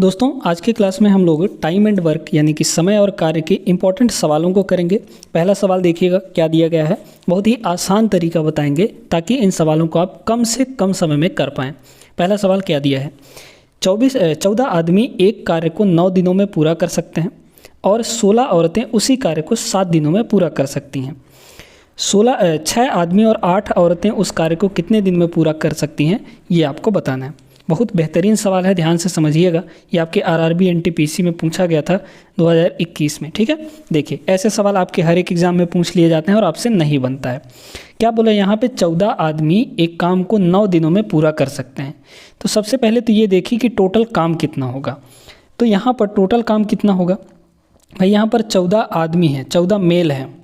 दोस्तों आज की क्लास में हम लोग टाइम एंड वर्क यानी कि समय और कार्य के इंपॉर्टेंट सवालों को करेंगे। पहला सवाल देखिएगा क्या दिया गया है। बहुत ही आसान तरीका बताएंगे ताकि इन सवालों को आप कम से कम समय में कर पाएँ। पहला सवाल क्या दिया है, 14 आदमी एक कार्य को 9 दिनों में पूरा कर सकते हैं और 16 औरतें उसी कार्य को 7 दिनों में पूरा कर सकती हैं। 6 आदमी और 8 औरतें उस कार्य को कितने दिन में पूरा कर सकती हैं, ये आपको बताना है। बहुत बेहतरीन सवाल है, ध्यान से समझिएगा। ये आपके आरआरबी एनटीपीसी में पूछा गया था 2021 में। ठीक है, देखिए ऐसे सवाल आपके हर एक एग्जाम में पूछ लिए जाते हैं और आपसे नहीं बनता है। क्या बोला यहाँ पे, 14 आदमी एक काम को 9 दिनों में पूरा कर सकते हैं। तो सबसे पहले तो ये देखिए कि टोटल काम कितना होगा। तो यहाँ पर टोटल काम कितना होगा भाई, यहाँ पर 14 आदमी हैं, 14 मेल हैं,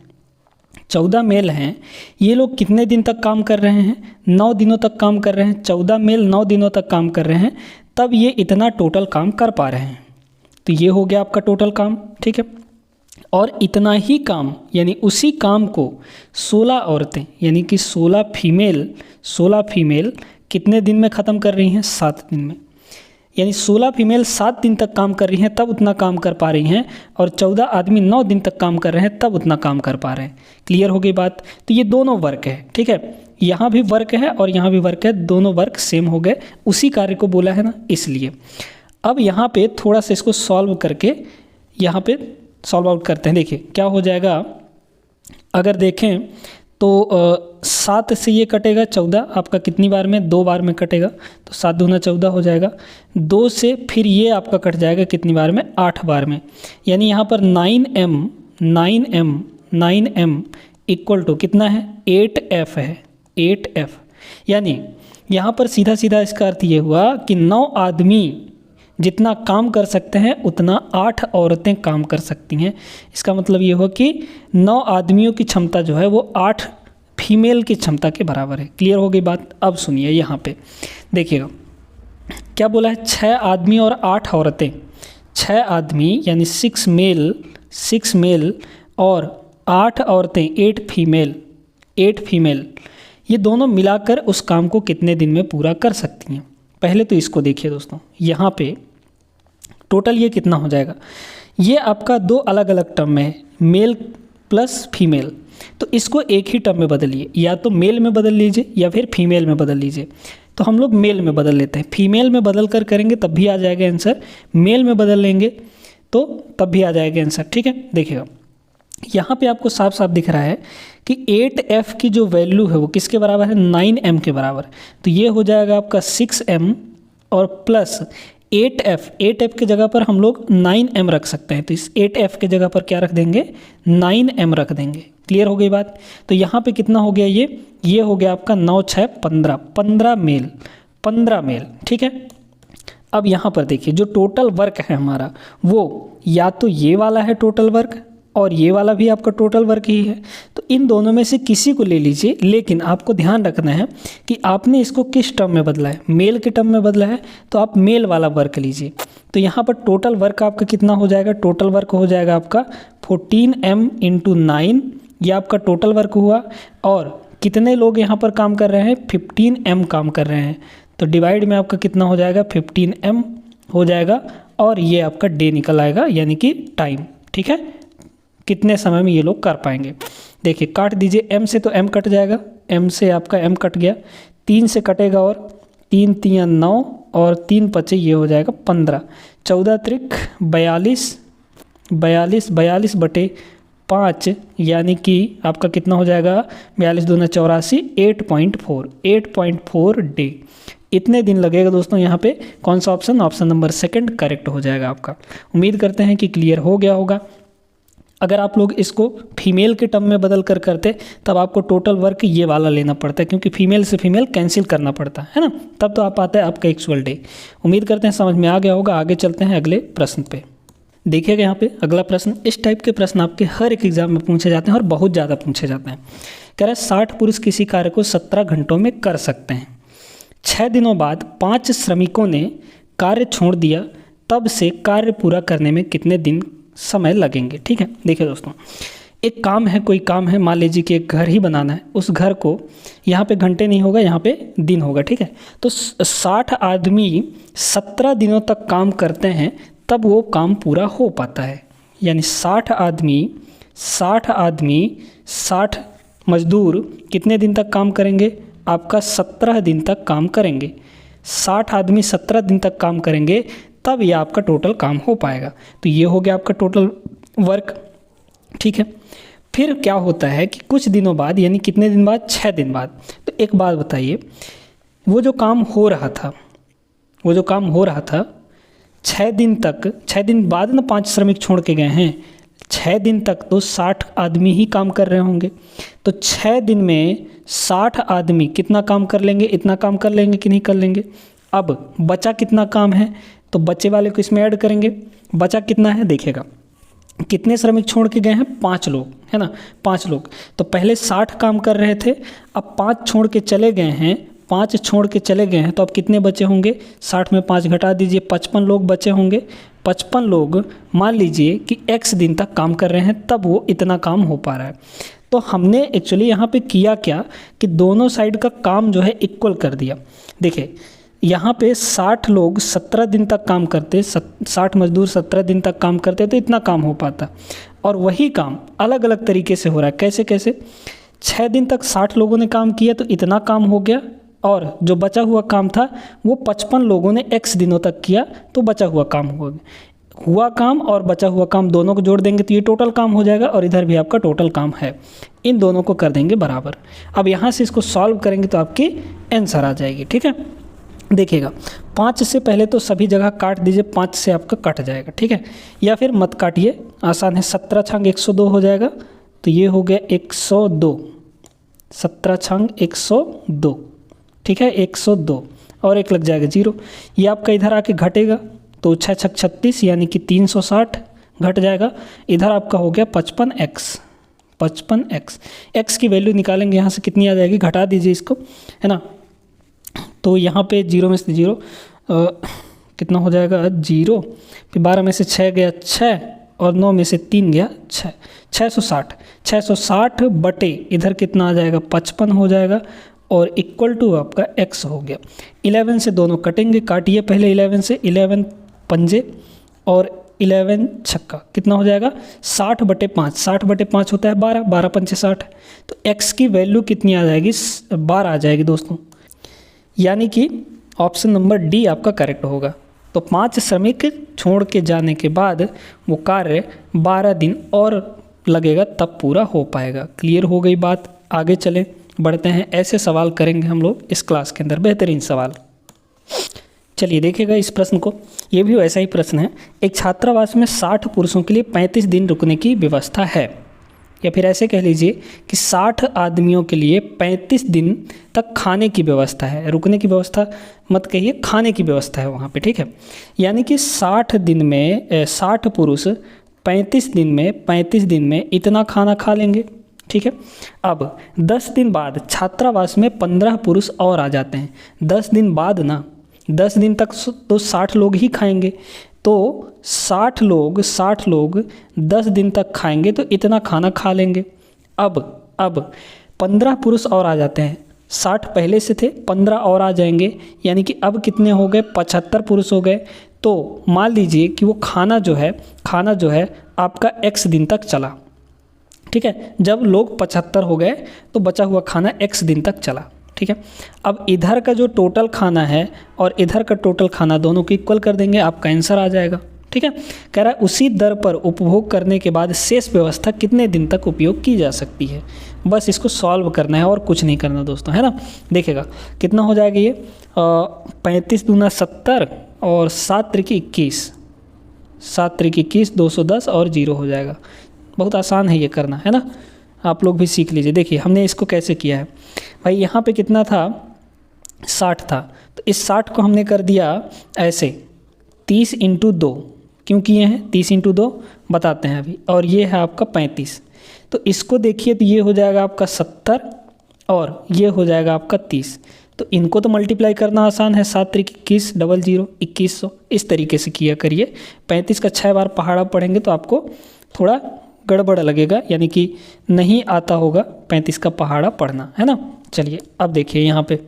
14 मेल हैं। ये लोग कितने दिन तक काम कर रहे हैं, 9 दिनों तक काम कर रहे हैं। 14 मेल 9 दिनों तक काम कर रहे हैं, तब ये इतना टोटल काम कर पा रहे हैं। तो ये हो गया आपका टोटल काम। ठीक है, और इतना ही काम यानी उसी काम को 16 औरतें यानी कि 16 फीमेल कितने दिन में ख़त्म कर रही हैं, 7 दिन में। यानी 16 फीमेल 7 दिन तक काम कर रही हैं तब उतना काम कर पा रही हैं, और 14 आदमी 9 दिन तक काम कर रहे हैं तब उतना काम कर पा रहे हैं। क्लियर हो गई बात। तो ये दोनों वर्क है। ठीक है, यहाँ भी वर्क है और यहाँ भी वर्क है, दोनों वर्क सेम हो गए, उसी कार्य को बोला है ना, इसलिए। अब यहाँ पे थोड़ा सा इसको सॉल्व करके यहाँ पे सॉल्व आउट करते हैं। देखिए क्या हो जाएगा, अगर देखें तो 7 से ये कटेगा 14, आपका कितनी बार में, 2 बार में कटेगा, तो 7 दूना 14 हो जाएगा। 2 से फिर ये आपका कट जाएगा कितनी बार में, 8 बार में। यानी यहाँ पर 9m इक्वल टू कितना है, 8f है, 8f। यानी यहाँ पर सीधा सीधा इसका अर्थ ये हुआ कि 9 आदमी जितना काम कर सकते हैं उतना 8 औरतें काम कर सकती हैं। इसका मतलब ये हुआ कि 9 आदमियों की क्षमता जो है वो 8 फीमेल की क्षमता के बराबर है। क्लियर हो गई बात। अब सुनिए यहाँ पे देखिएगा क्या बोला है, 6 आदमी और 8 औरतें। 6 आदमी यानी 6 मेल और 8 औरतें 8 फीमेल, ये दोनों मिलाकर उस काम को कितने दिन में पूरा कर सकती हैं। पहले तो इसको देखिए दोस्तों, यहाँ पे टोटल ये कितना हो जाएगा, ये आपका 2 अलग अलग टर्म में है, मेल प्लस फीमेल। तो इसको एक ही टर्म में बदलिए, या तो मेल में बदल लीजिए या फिर फीमेल में बदल लीजिए। तो हम लोग मेल में बदल लेते हैं, फीमेल में बदल कर करेंगे तब भी आ जाएगा आंसर, मेल में बदल लेंगे तो तब भी आ जाएगा आंसर। ठीक है, देखिएगा यहाँ पे आपको साफ साफ दिख रहा है कि 8f की जो वैल्यू है वो किसके बराबर है, 9m के बराबर। तो ये हो जाएगा आपका 6m और प्लस 8f की जगह पर हम लोग 9m रख सकते हैं। तो इस 8f के जगह पर क्या रख देंगे, 9m रख देंगे। क्लियर हो गई बात। तो यहाँ पे कितना हो गया, ये हो गया आपका 9 6 15 मेल। ठीक है, अब यहाँ पर देखिए जो टोटल वर्क है हमारा, वो या तो ये वाला है टोटल वर्क और ये वाला भी आपका टोटल वर्क ही है। तो इन दोनों में से किसी को ले लीजिए, लेकिन आपको ध्यान रखना है कि आपने इसको किस टर्म में बदला है, मेल के टर्म में बदला है, तो आप मेल वाला वर्क लीजिए। तो यहाँ पर टोटल वर्क आपका कितना हो जाएगा, टोटल वर्क हो जाएगा आपका 14m × 9, ये आपका टोटल वर्क हुआ। और कितने लोग यहाँ पर काम कर रहे हैं, 15m काम कर रहे हैं। तो डिवाइड में आपका कितना हो जाएगा, 15m हो जाएगा, और ये आपका डे निकल आएगा यानी कि टाइम। ठीक है, कितने समय में ये लोग कर पाएंगे। देखिए काट दीजिए, m से तो m कट जाएगा, m से आपका m कट गया, 3 से कटेगा और 3 3 9 और 3 5 ये हो जाएगा 15, 14 त्रिक 42 बटे 5 यानी कि आपका कितना हो जाएगा, 42 दूना 84, 8.4 डे। इतने दिन लगेगा दोस्तों। यहाँ पे कौन सा ऑप्शन नंबर 2 करेक्ट हो जाएगा आपका। उम्मीद करते हैं कि क्लियर हो गया होगा। अगर आप लोग इसको फीमेल के टर्म में बदल कर करते तब आपको टोटल वर्क ये वाला लेना पड़ता है, क्योंकि फीमेल से फीमेल कैंसिल करना पड़ता है ना, तब तो आप आता है आपका एक्चुअल डे। उम्मीद करते हैं समझ में आ गया होगा। आगे चलते हैं अगले प्रश्न पे। देखिएगा यहाँ पे अगला प्रश्न, इस टाइप के प्रश्न आपके हर एक एग्जाम में पूछे जाते हैं और बहुत ज़्यादा पूछे जाते हैं। कह रहा है 60 पुरुष किसी कार्य को 17 घंटों में कर सकते हैं। 6 दिनों बाद 5 श्रमिकों ने कार्य छोड़ दिया, तब से कार्य पूरा करने में कितने दिन समय लगेंगे। ठीक है, देखिए दोस्तों एक काम है, कोई काम है, मान लीजिए कि एक घर ही बनाना है, उस घर को यहाँ पे घंटे नहीं होगा, यहाँ पे दिन होगा, ठीक है। तो 60 आदमी 17 दिनों तक काम करते हैं तब वो काम पूरा हो पाता है। यानी 60 आदमी 60 मजदूर कितने दिन तक काम करेंगे? आपका 17 दिन तक काम करेंगे। 60 आदमी 17 दिन तक काम करेंगे तब ये आपका टोटल काम हो पाएगा। तो ये हो गया आपका टोटल वर्क, ठीक है। फिर क्या होता है कि कुछ दिनों बाद, यानी कितने दिन बाद? 6 दिन बाद। तो एक बात बताइए, वो जो काम हो रहा था 6 दिन तक, 6 दिन बाद ना 5 श्रमिक छोड़ के गए हैं, 6 दिन तक तो 60 आदमी ही काम कर रहे होंगे। तो 6 दिन में 60 आदमी कितना काम कर लेंगे? इतना काम कर लेंगे कि नहीं कर लेंगे? अब बचा कितना काम है, तो बचे वाले को इसमें ऐड करेंगे। बचा कितना है देखिएगा, कितने श्रमिक छोड़ के गए हैं? 5 लोग, है ना, 5 लोग। तो पहले 60 काम कर रहे थे, अब 5 छोड़ के चले गए हैं, 5 छोड़ के चले गए हैं, तो अब कितने बचे होंगे? 60 में 5 घटा दीजिए, 55 लोग बचे होंगे। 55 लोग मान लीजिए कि x दिन तक काम कर रहे हैं, तब वो इतना काम हो पा रहा है। तो हमने एक्चुअली यहाँ पे किया क्या कि दोनों साइड का काम जो है इक्वल कर दिया। देखिए यहाँ पे 60 लोग 17 दिन तक काम करते, 60 मजदूर 17 दिन तक काम करते तो इतना काम हो पाता, और वही काम अलग अलग तरीके से हो रहा है। कैसे कैसे? 6 दिन तक 60 लोगों ने काम किया तो इतना काम हो गया, और जो बचा हुआ काम था वो 55 लोगों ने x दिनों तक किया तो बचा हुआ काम हो गया। हुआ काम और बचा हुआ काम दोनों को जोड़ देंगे तो ये टोटल काम हो जाएगा, और इधर भी आपका टोटल काम है। इन दोनों को कर देंगे बराबर। अब यहाँ से इसको सॉल्व करेंगे तो आपकी आंसर आ जाएगी, ठीक है। देखिएगा 5 से पहले तो सभी जगह काट दीजिए, 5 से आपका कट जाएगा, ठीक है, या फिर मत काटिए, आसान है। 17 छंग 102 हो जाएगा, तो ये हो गया 102, 17 छंग 102, ठीक है, 102, और एक लग जाएगा 0। ये आपका इधर आके घटेगा तो 6 छक 36 यानी कि 360 घट जाएगा। इधर आपका हो गया 55x, 55x। x की वैल्यू निकालेंगे, यहाँ से कितनी आ जाएगी? घटा दीजिए इसको, है ना। तो यहाँ पे 0 में से 0 कितना हो जाएगा? 0, फिर 12 में से 6 गया 6, और 9 में से 3 गया 6, 660। 660 बटे इधर कितना आ जाएगा? 55 हो जाएगा, और इक्वल टू आपका x हो गया। 11 से दोनों कटेंगे, काटिए पहले 11 से, 11 पंजे और 11 छक्का, कितना हो जाएगा? 60 बटे 5, 60 बटे 5 होता है 12, 12 पंचे 60। तो x की वैल्यू कितनी आ जाएगी? 12 आ जाएगी दोस्तों, यानी कि ऑप्शन नंबर डी आपका करेक्ट होगा। तो 5 श्रमिक छोड़ के जाने के बाद वो कार्य 12 दिन और लगेगा तब पूरा हो पाएगा। क्लियर हो गई बात? आगे चलें, बढ़ते हैं। ऐसे सवाल करेंगे हम लोग इस क्लास के अंदर, बेहतरीन सवाल। चलिए देखिएगा इस प्रश्न को, ये भी वैसा ही प्रश्न है। एक छात्रावास में 60 पुरुषों के लिए 35 दिन रुकने की व्यवस्था है, या फिर ऐसे कह लीजिए कि 60 आदमियों के लिए 35 दिन तक खाने की व्यवस्था है। रुकने की व्यवस्था मत कहिए, खाने की व्यवस्था है वहाँ पे, ठीक है। यानी कि 60 दिन में 60 पुरुष 35 दिन में इतना खाना खा लेंगे, ठीक है। अब 10 दिन बाद छात्रावास में 15 पुरुष और आ जाते हैं। 10 दिन बाद ना, 10 दिन तक तो 60 लोग ही खाएंगे, तो 60 लोग 10 दिन तक खाएंगे तो इतना खाना खा लेंगे। अब 15 पुरुष और आ जाते हैं, 60 पहले से थे, 15 और आ जाएंगे, यानी कि अब कितने हो गए? 75 पुरुष हो गए। तो मान लीजिए कि वो खाना जो है आपका x दिन तक चला, ठीक है। जब लोग 75 हो गए तो बचा हुआ खाना x दिन तक चला, ठीक है। अब इधर का जो टोटल खाना है और इधर का टोटल खाना दोनों को इक्वल कर देंगे, आपका आंसर आ जाएगा, ठीक है। कह रहा है उसी दर पर उपभोग करने के बाद शेष व्यवस्था कितने दिन तक उपयोग की जा सकती है। बस इसको सॉल्व करना है और कुछ नहीं करना दोस्तों, है ना। देखिएगा कितना हो जाएगा ये 35 दूना 70 और 7 त्रिकी 21, 7 त्रिकी 21, 210 और 0 हो जाएगा। बहुत आसान है ये करना, है ना, आप लोग भी सीख लीजिए। देखिए हमने इसको कैसे किया है भाई, यहाँ पे कितना था? 60 था, तो इस 60 को हमने कर दिया ऐसे 30 × 2, क्यों किए हैं? 30 × 2 बताते हैं अभी, और ये है आपका 35। तो इसको देखिए तो ये हो जाएगा आपका 70 और ये हो जाएगा आपका 30। तो इनको तो मल्टीप्लाई करना आसान है, 7 त्रिक 21, 00 2100, इस तरीके से किया करिए। 35 का 6 बार पहाड़ा पढ़ेंगे तो आपको थोड़ा गड़बड़ लगेगा, यानी कि नहीं आता होगा 35 का पहाड़ा पढ़ना, है ना। चलिए अब देखिए यहाँ पे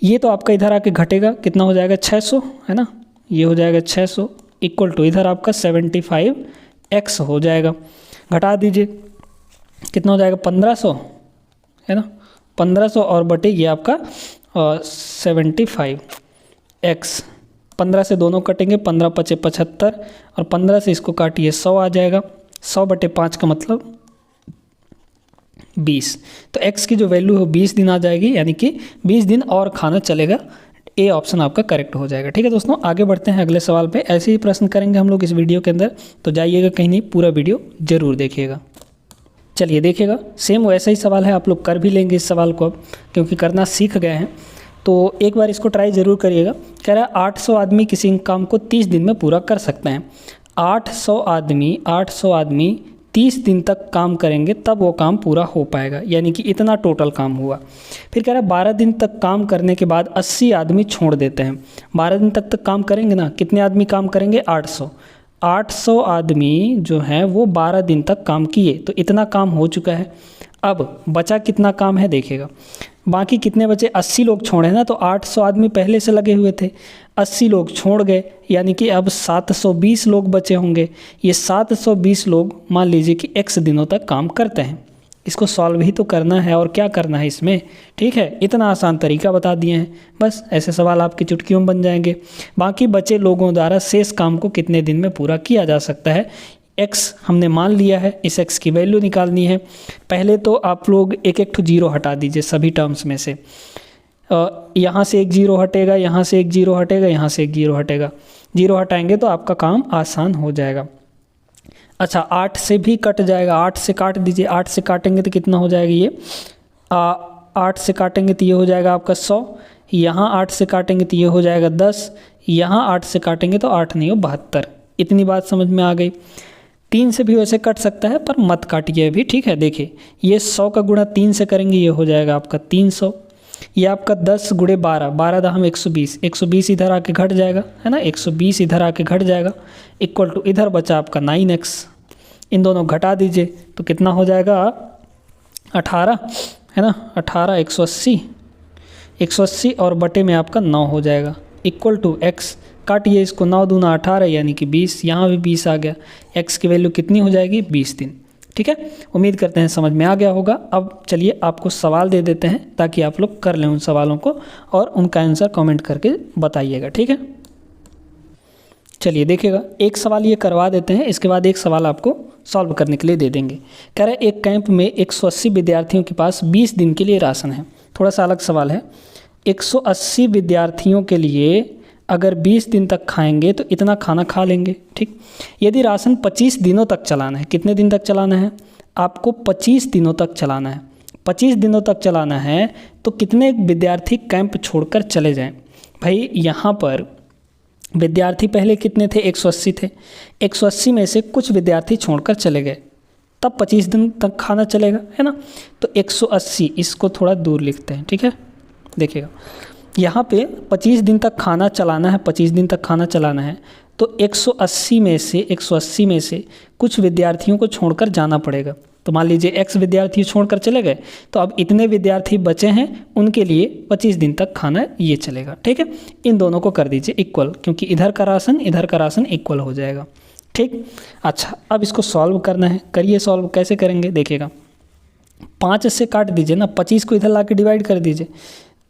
ये तो आपका इधर आके घटेगा, कितना हो जाएगा 600, है ना। ये हो जाएगा 600 इक्वल टू इधर आपका 75x हो जाएगा। घटा दीजिए, कितना हो जाएगा 1500, है ना। 1500 और बटे ये आपका 75x। 15 से दोनों कटेंगे, 15 पचे 75 और 15 से इसको काटिए 100 आ जाएगा। 100 बटे 5 का मतलब 20। तो x की जो वैल्यू है 20 दिन आ जाएगी, यानी कि 20 दिन और खाना चलेगा। ए ऑप्शन आपका करेक्ट हो जाएगा। ठीक है दोस्तों, आगे बढ़ते हैं अगले सवाल पे। ऐसे ही प्रश्न करेंगे हम लोग इस वीडियो के अंदर, तो जाइएगा कहीं नहीं, पूरा वीडियो जरूर देखिएगा। चलिए देखिएगा, सेम वैसा ही सवाल है, आप लोग कर भी लेंगे इस सवाल को अब, क्योंकि करना सीख गए हैं। तो एक बार इसको ट्राई ज़रूर करिएगा। कह रहा है 800 आदमी किसी काम को 30 दिन में पूरा कर सकते हैं। 800 आदमी 30 दिन तक काम करेंगे तब वो काम पूरा हो पाएगा, यानी कि इतना टोटल काम हुआ। फिर कह रहा है 12 दिन तक काम करने के बाद 80 आदमी छोड़ देते हैं। 12 दिन तक काम करेंगे ना, कितने आदमी काम करेंगे 800 आदमी जो हैं वो 12 दिन तक काम किए, तो इतना काम हो चुका है। अब बचा कितना काम है देखिएगा, बाकी कितने बचे 80 लोग छोड़े ना, तो 800 आदमी पहले से लगे हुए थे, 80 लोग छोड़ गए, यानी कि अब 720 लोग बचे होंगे। ये 720 लोग मान लीजिए कि x दिनों तक काम करते हैं। इसको सॉल्व ही तो करना है, और क्या करना है इसमें। ठीक है, इतना आसान तरीका बता दिए हैं, बस ऐसे सवाल आपकी चुटकियों में बन जाएंगे। बाकी बचे लोगों द्वारा शेष काम को कितने दिन में पूरा किया जा सकता है, x हमने मान लिया है, इस x की वैल्यू निकालनी है। पहले तो आप लोग एक एक जीरो हटा दीजिए सभी टर्म्स में से। यहाँ से एक जीरो हटेगा, यहाँ से एक जीरो हटेगा, यहाँ से एक जीरो हटेगा। जीरो हटाएंगे तो आपका काम आसान हो जाएगा। अच्छा, 8 से भी कट जाएगा, 8 से काट दीजिए। 8 से काटेंगे तो कितना हो जाएगा ये 8 से काटेंगे तो ये हो जाएगा आपका 100। यहाँ 8 से काटेंगे तो ये हो जाएगा 10। यहाँ 8 से काटेंगे तो 8 नहीं हो 72। इतनी बात समझ में आ गई। 3 से भी वैसे कट सकता है, पर मत काटिए अभी। ठीक है, देखिए ये 100 का गुणा 3 से करेंगे, ये हो जाएगा आपका 300। ये आपका 10 गुणे 12, 12 दहम 120, 120 इधर आके घट जाएगा, है ना। 120 इधर आके घट जाएगा, इक्वल टू इधर बचा आपका 9x। इन दोनों घटा दीजिए तो कितना हो जाएगा 18, है ना। 18 180 और बटे में आपका 9 हो जाएगा, इक्वल टू x। काटिए इसको, 9 दूना 18 यानी कि 20, यहाँ भी 20 आ गया। x की वैल्यू कितनी हो जाएगी 20 दिन। ठीक है, उम्मीद करते हैं समझ में आ गया होगा। अब चलिए आपको सवाल दे देते हैं ताकि आप लोग कर लें उन सवालों को, और उनका आंसर कमेंट करके बताइएगा। ठीक है, चलिए देखिएगा, एक सवाल ये करवा देते हैं, इसके बाद एक सवाल आपको सॉल्व करने के लिए दे देंगे। कह रहे एक कैंप में 180 विद्यार्थियों के पास 20 दिन के लिए राशन है। थोड़ा सा अलग सवाल है। 180 विद्यार्थियों के लिए अगर 20 दिन तक खाएंगे तो इतना खाना खा लेंगे। ठीक, यदि राशन 25 दिनों तक चलाना है, कितने दिन तक चलाना है आपको 25 दिनों तक चलाना है। 25 दिनों तक चलाना है तो कितने विद्यार्थी कैंप छोड़कर चले जाएं। भाई यहाँ पर विद्यार्थी पहले कितने थे 180 थे, 180 में से कुछ विद्यार्थी छोड़कर चले गए, तब 25 दिन तक खाना चलेगा, है ना। तो 180 इसको थोड़ा दूर लिखते हैं। ठीक है, देखिएगा यहाँ पे 25 दिन तक खाना चलाना है, 25 दिन तक खाना चलाना है, तो 180 में से कुछ विद्यार्थियों को छोड़कर जाना पड़ेगा। तो मान लीजिए x विद्यार्थी छोड़कर चले गए, तो अब इतने विद्यार्थी बचे हैं, उनके लिए 25 दिन तक खाना ये चलेगा। ठीक है, इन दोनों को कर दीजिए इक्वल, क्योंकि इधर का राशन इक्वल हो जाएगा। ठीक, अच्छा अब इसको सॉल्व करना है। करिए सॉल्व, कैसे करेंगे देखिएगा। 5 से काट दीजिए ना, 25 को इधर ला के डिवाइड कर दीजिए,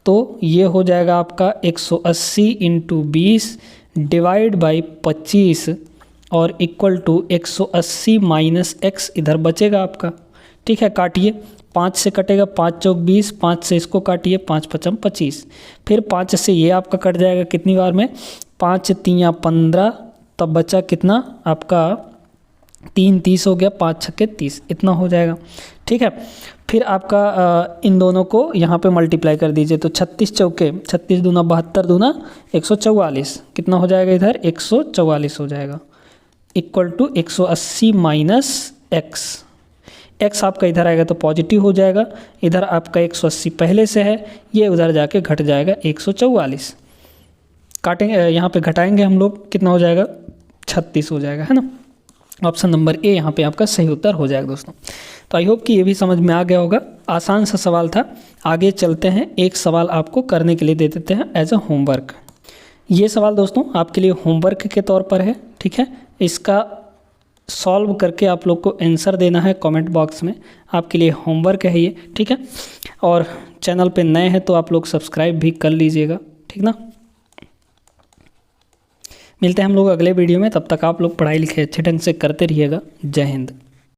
तो ये हो जाएगा आपका 180 इंटू 20 डिवाइड बाई 25 और इक्वल टू 180 माइनस x इधर बचेगा आपका। ठीक है, काटिए, 5 से कटेगा, 5 चौक 20, 5 से इसको काटिए, 5 पचम 25, फिर 5 से ये आपका कट जाएगा कितनी बार में 5 3 15, तब बचा कितना आपका 3 30 हो गया, 5 छक्के 30, इतना हो जाएगा। ठीक है, फिर आपका इन दोनों को यहाँ पे मल्टीप्लाई कर दीजिए, तो 36 चौके 36 दूना 72 दूना 144, कितना हो जाएगा इधर 144 हो जाएगा, इक्वल टू 180 माइनस x आपका इधर आएगा तो पॉजिटिव हो जाएगा, इधर आपका 180 पहले से है, ये उधर जाके घट जाएगा 144। काटेंगे यहाँ पे घटाएंगे हम लोग, कितना हो जाएगा 36 हो जाएगा, है ना। ऑप्शन नंबर ए यहाँ पे आपका सही उत्तर हो जाएगा दोस्तों। तो आई होप कि ये भी समझ में आ गया होगा, आसान सा सवाल था। आगे चलते हैं, एक सवाल आपको करने के लिए दे देते हैं एज अ होमवर्क। ये सवाल दोस्तों आपके लिए होमवर्क के तौर पर है, ठीक है। इसका सॉल्व करके आप लोग को आंसर देना है कमेंट बॉक्स में, आपके लिए होमवर्क है ये, ठीक है। और चैनल पे नए हैं तो आप लोग सब्सक्राइब भी कर लीजिएगा, ठीक ना। मिलते हैं हम लोग अगले वीडियो में, तब तक आप लोग पढ़ाई लिखाई अच्छे ढंग से करते रहिएगा। जय हिंद।